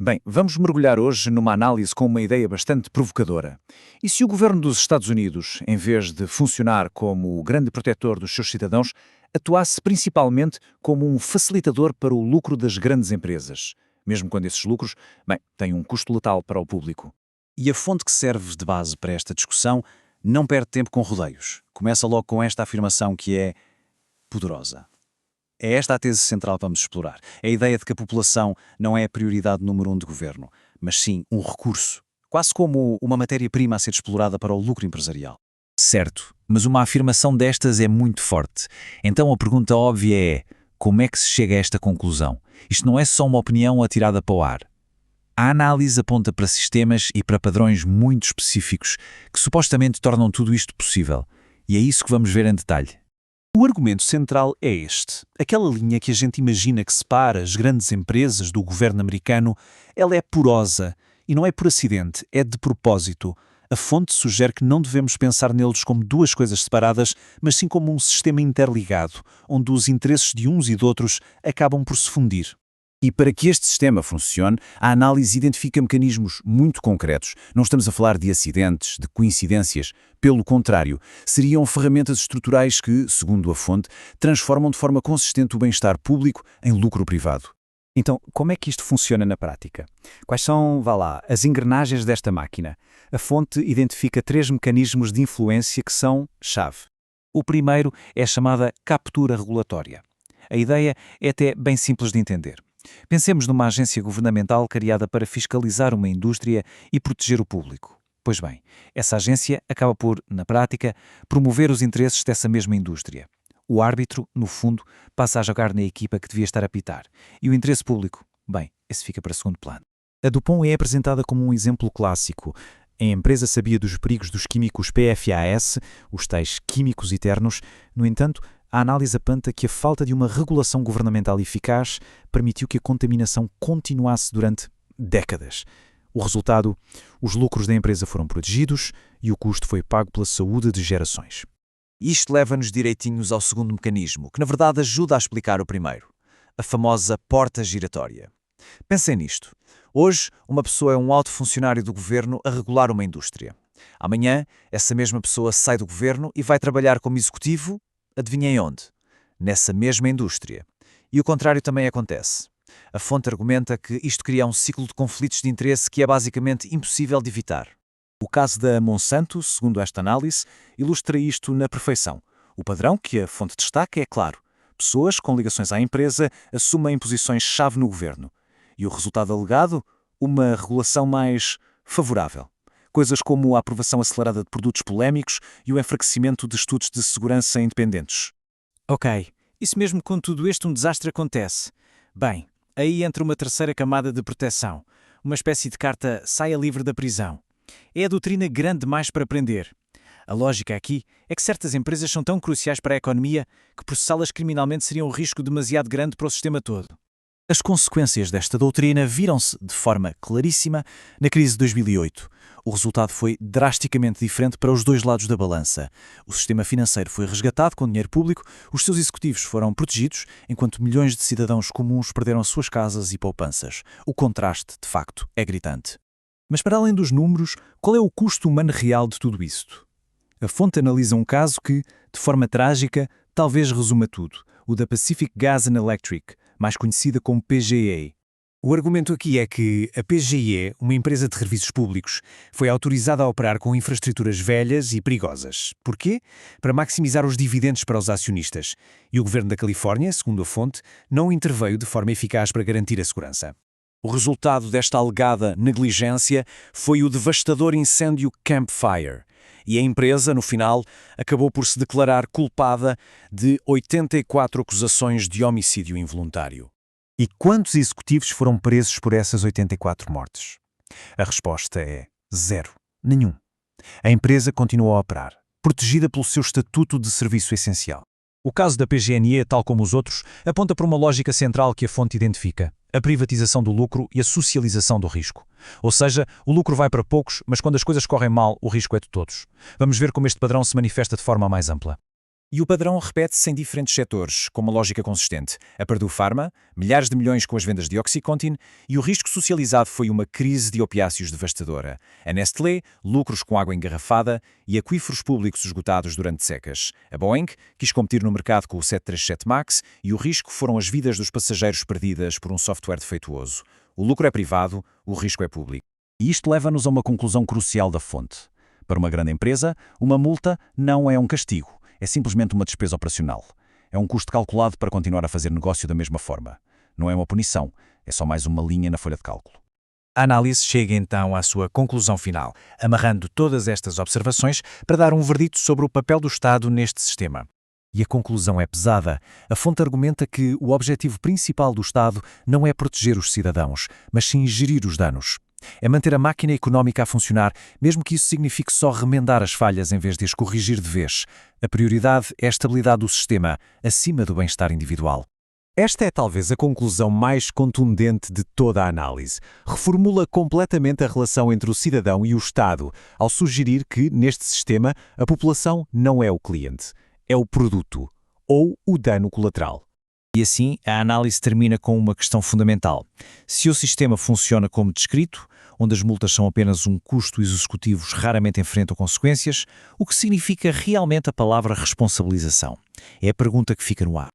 Bem, vamos mergulhar hoje numa análise com uma ideia bastante provocadora. E se o governo dos Estados Unidos, em vez de funcionar como o grande protetor dos seus cidadãos, atuasse principalmente como um facilitador para o lucro das grandes empresas, mesmo quando esses lucros, bem, têm um custo letal para o público? E a fonte que serve de base para esta discussão não perde tempo com rodeios. Começa logo com esta afirmação que é poderosa. É esta a tese central que vamos explorar. É a ideia de que a população não é a prioridade número um do governo, mas sim um recurso, quase como uma matéria-prima a ser explorada para o lucro empresarial. Certo, mas uma afirmação destas é muito forte. Então a pergunta óbvia é: como é que se chega a esta conclusão? Isto não é só uma opinião atirada para o ar. A análise aponta para sistemas e para padrões muito específicos que supostamente tornam tudo isto possível. E é isso que vamos ver em detalhe. O argumento central é este. Aquela linha que a gente imagina que separa as grandes empresas do governo americano, ela é porosa. E não é por acidente, é de propósito. A fonte sugere que não devemos pensar neles como duas coisas separadas, mas sim como um sistema interligado, onde os interesses de uns e de outros acabam por se fundir. E para que este sistema funcione, a análise identifica mecanismos muito concretos. Não estamos a falar de acidentes, de coincidências. Pelo contrário, seriam ferramentas estruturais que, segundo a fonte, transformam de forma consistente o bem-estar público em lucro privado. Então, como é que isto funciona na prática? Quais são, as engrenagens desta máquina? A fonte identifica 3 mecanismos de influência que são chave. O primeiro é a chamada captura regulatória. A ideia é até bem simples de entender. Pensemos numa agência governamental criada para fiscalizar uma indústria e proteger o público. Pois bem, essa agência acaba por, na prática, promover os interesses dessa mesma indústria. O árbitro, no fundo, passa a jogar na equipa que devia estar a apitar. E o interesse público? Bem, esse fica para segundo plano. A Dupont é apresentada como um exemplo clássico. A empresa sabia dos perigos dos químicos PFAS, os tais químicos eternos. No entanto, a análise aponta que a falta de uma regulação governamental eficaz permitiu que a contaminação continuasse durante décadas. O resultado? Os lucros da empresa foram protegidos e o custo foi pago pela saúde de gerações. Isto leva-nos direitinhos ao segundo mecanismo, que na verdade ajuda a explicar o primeiro. A famosa porta giratória. Pensem nisto. Hoje, uma pessoa é um alto funcionário do governo a regular uma indústria. Amanhã, essa mesma pessoa sai do governo e vai trabalhar como executivo. Adivinhem onde? Nessa mesma indústria. E o contrário também acontece. A fonte argumenta que isto cria um ciclo de conflitos de interesse que é basicamente impossível de evitar. O caso da Monsanto, segundo esta análise, ilustra isto na perfeição. O padrão que a fonte destaca é claro. Pessoas com ligações à empresa assumem posições-chave no governo. E o resultado alegado? Uma regulação mais favorável. Coisas como a aprovação acelerada de produtos polémicos e o enfraquecimento de estudos de segurança independentes. Ok, isso mesmo quando tudo isto um desastre acontece. Bem, aí entra uma terceira camada de proteção, uma espécie de carta saia livre da prisão. É a doutrina grande demais para aprender. A lógica aqui é que certas empresas são tão cruciais para a economia que processá-las criminalmente seria um risco demasiado grande para o sistema todo. As consequências desta doutrina viram-se, de forma claríssima, na crise de 2008. O resultado foi drasticamente diferente para os dois lados da balança. O sistema financeiro foi resgatado com dinheiro público, os seus executivos foram protegidos, enquanto milhões de cidadãos comuns perderam suas casas e poupanças. O contraste, de facto, é gritante. Mas para além dos números, qual é o custo humano real de tudo isto? A fonte analisa um caso que, de forma trágica, talvez resuma tudo, o da Pacific Gas and Electric, mais conhecida como PGE. O argumento aqui é que a PGE, uma empresa de serviços públicos, foi autorizada a operar com infraestruturas velhas e perigosas. Porquê? Para maximizar os dividendos para os acionistas. E o governo da Califórnia, segundo a fonte, não interveio de forma eficaz para garantir a segurança. O resultado desta alegada negligência foi o devastador incêndio Camp Fire. E a empresa, no final, acabou por se declarar culpada de 84 acusações de homicídio involuntário. E quantos executivos foram presos por essas 84 mortes? A resposta é 0. Nenhum. A empresa continuou a operar, protegida pelo seu estatuto de serviço essencial. O caso da PG&E, tal como os outros, aponta para uma lógica central que a fonte identifica: a privatização do lucro e a socialização do risco. Ou seja, o lucro vai para poucos, mas quando as coisas correm mal, o risco é de todos. Vamos ver como este padrão se manifesta de forma mais ampla. E o padrão repete-se em diferentes setores, com uma lógica consistente. A Purdue Pharma, milhares de milhões com as vendas de Oxycontin, e o risco socializado foi uma crise de opiáceos devastadora. A Nestlé, lucros com água engarrafada e aquíferos públicos esgotados durante secas. A Boeing quis competir no mercado com o 737 MAX e o risco foram as vidas dos passageiros perdidas por um software defeituoso. O lucro é privado, o risco é público. E isto leva-nos a uma conclusão crucial da fonte. Para uma grande empresa, uma multa não é um castigo. É simplesmente uma despesa operacional. É um custo calculado para continuar a fazer negócio da mesma forma. Não é uma punição, é só mais uma linha na folha de cálculo. A análise chega então à sua conclusão final, amarrando todas estas observações para dar um verdito sobre o papel do Estado neste sistema. E a conclusão é pesada. A fonte argumenta que o objetivo principal do Estado não é proteger os cidadãos, mas sim gerir os danos. É manter a máquina económica a funcionar, mesmo que isso signifique só remendar as falhas em vez de as corrigir de vez. A prioridade é a estabilidade do sistema, acima do bem-estar individual. Esta é talvez a conclusão mais contundente de toda a análise. Reformula completamente a relação entre o cidadão e o Estado, ao sugerir que, neste sistema, a população não é o cliente, é o produto, ou o dano colateral. E assim, a análise termina com uma questão fundamental. Se o sistema funciona como descrito, onde as multas são apenas um custo e os executivos raramente enfrentam consequências, o que significa realmente a palavra responsabilização? É a pergunta que fica no ar.